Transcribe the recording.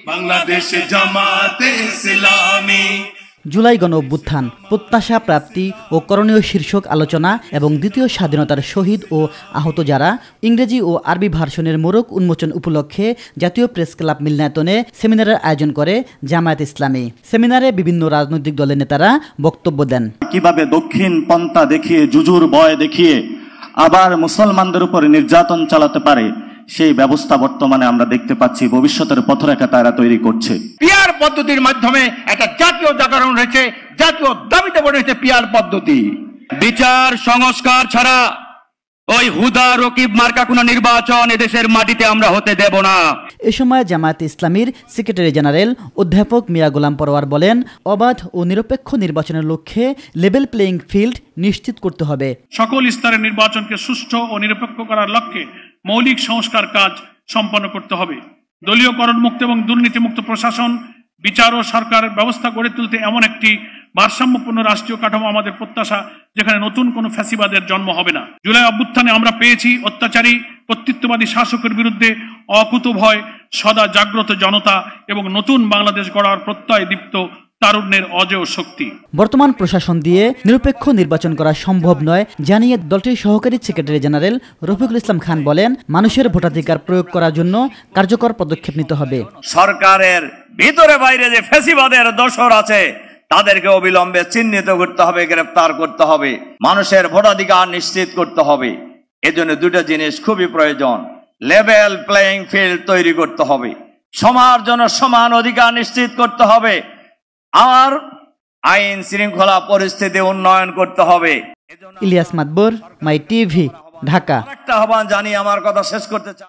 বাংলাদেশ জামাতে ইসলামী। জুলাই গণ অভ্যুত্থান, প্রত্যাশা, প্রাপ্তি ও করণীয় শীর্ষক আলোচনা এবং দ্বিতীয় স্বাধীনতার শহীদ ও আহত যারা ইংরেজি ও আরবি ভার্সনের মোড়ক উন্মোচন উপলক্ষে জাতীয় প্রেস ক্লাব মিলনায়তনে সেমিনারের আয়োজন করে জামায়াত ইসলামী। সেমিনারে বিভিন্ন রাজনৈতিক দলের নেতারা বক্তব্য দেন। কিভাবে দক্ষিণ পন্থা দেখিয়ে, জুজুর ভয় দেখিয়ে আবার মুসলমানদের উপর নির্যাতন চালাতে পারে, সেই ব্যবস্থা বর্তমানে আমরা দেখতে পাচ্ছি। ভবিষ্যতের পথরেখা তারা তৈরি করছে। পিয়ার পদ্ধতির মাধ্যমে একটা জাতীয় জাগরণ হয়েছে, জাতীয় দাবিতে হয়েছে পিয়ার পদ্ধতি। বিচার সংস্কার ছাড়া ওই হুদা রকিব মার্কা কোনো নির্বাচন এদেশের মাটিতে আমরা হতে দেব না। এ সময় জামায়াত ইসলামীর সেক্রেটারি জেনারেল অধ্যাপক মিয়া গোলাম পরোয়ার বলেন, অবাধ ও নিরপেক্ষ নির্বাচনের লক্ষ্যে লেভেল প্লেইং ফিল্ড নিশ্চিত করতে হবে। সকল স্তরের নির্বাচনকে সুষ্ঠু ও নিরপেক্ষ করার লক্ষ্যে মৌলিক সংস্কার কাজ সম্পন্ন করতে হবে। দলীয়করণ মুক্ত এবং দুর্নীতিমুক্ত প্রশাসন, বিচার ও সরকারের ব্যবস্থা গড়ে তুলতে এমন একটি ভারসাম্যপূর্ণ রাষ্ট্রীয় কাঠামো আমাদের প্রত্যাশা, যেখানে নতুন কোনো ফ্যাসিবাদের জন্ম হবে না। জুলাই অভ্যুত্থানে আমরা পেয়েছি অত্যাচারী কর্তৃত্ববাদী শাসকের বিরুদ্ধে অকুতোভয় সদা জাগ্রত জনতা এবং নতুন বাংলাদেশ গড়ার প্রত্যয় দীপ্ত তারুণ্যের অজেয় শক্তি। বর্তমান প্রশাসন দিয়ে নিরপেক্ষ নির্বাচন করা সম্ভব নয় জানিয়ে দলটির সহকারী সেক্রেটারি জেনারেল রফিকুল ইসলাম খান বলেন, মানুষের ভোটাধিকার প্রয়োগ করার জন্য কার্যকর পদক্ষেপ নিতে হবে। সরকারের ভিতরে বাইরে যে ফ্যাসিবাদের দোসর আছে তাদেরকে অবিলম্বে চিহ্নিত করতে হবে, গ্রেফতার করতে হবে, মানুষের ভোটাধিকার নিশ্চিত করতে হবে। এজন্য দুটো জিনিস খুবই প্রয়োজন। লেভেল প্লেইং ফিল্ড তৈরি করতে হবে, সবার জন্য সমান অধিকার নিশ্চিত করতে হবে, আর আইন শৃঙ্খলা পরিস্থিতি উন্নয়ন করতে হবে। ইলিয়াস মাদবর, মাই টিভি, ঢাকা। একটা আহ্বান জানিয়ে আমার কথা শেষ করতে চাই।